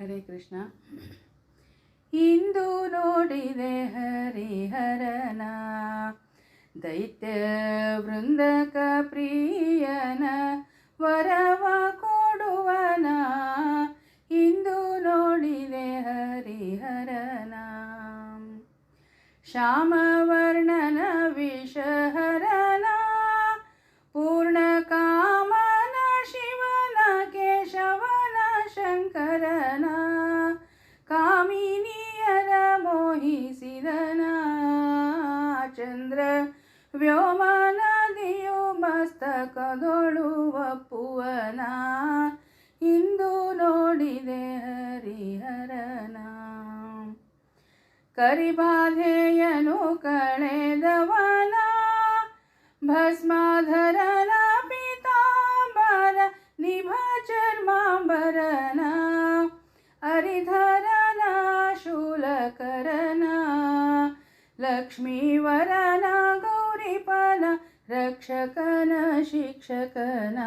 ಹರೇ ಕೃಷ್ಣ. ಇಂದು ನೋಡಿದೆ ಹರಿಹರನ ದೈತ್ಯ ವೃಂದಕ ಪ್ರಿಯನ ವರವ ಕೊಡುವನ. ಇಂದು ನೋಡಿದೆ ಹರಿಹರನ ಶ್ಯಾಮವರ್ಣನ ವಿಷಹರನ ಪೂರ್ಣ ಕಾಮನ ಶಿವನ ಕೇಶವನ ಶಂಕರನ ಕಾಮಿನಿಯರ ಮೋಹಿಸಿದನ. ಚಂದ್ರ ವ್ಯೋಮ ನದಿಯು ಮಸ್ತಕದೊಳು ಒಪ್ಪುವನ. ಇಂದು ನೋಡಿದೆ ಹರಿಹರನ ಕರಿಬಾಧೆಯನು ಕಳೆದವನ ಭಸ್ಮಾಧರನ ಪೀತಾಂಬರ ನಿಭ ಚರ್ಮಾಂಬರನ ಹರಿಧರನ ಶೂಲಕರನ ಲಕ್ಷ್ಮೀವರನ ಗೌರಿಪನ ರಕ್ಷಕನ ಶಿಕ್ಷಕನ.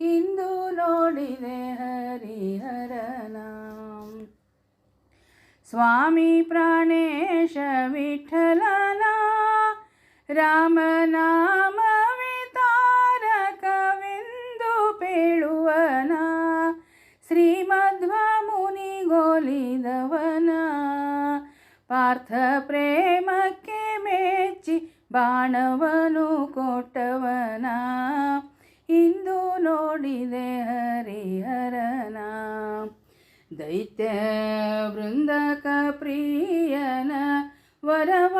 ಇಂದು ನೋಡಿದೆ ಹರಿಹರನ ಸ್ವಾಮಿ ಪ್ರಾಣೇಶ ವಿಠಲನ ರಾಮನಾಮವೇ ತಾರಕವೆಂದು ಪೇಳುವನ. ಶ್ರೀಮಧ್ವ ಮುನಿಗೋಲಿದವನ ಪಾರ್ಥ ಪ್ರೇಮಕ್ಕೆ ಮೆಚ್ಚಿ ಬಾಣವನು ಕೊಟ್ಟವನ. ಇಂದು ನೋಡಿದೆ ಹರಿಹರನ ದೈತ್ಯ ವೃಂದಕ ಪ್ರಿಯನ ವರವ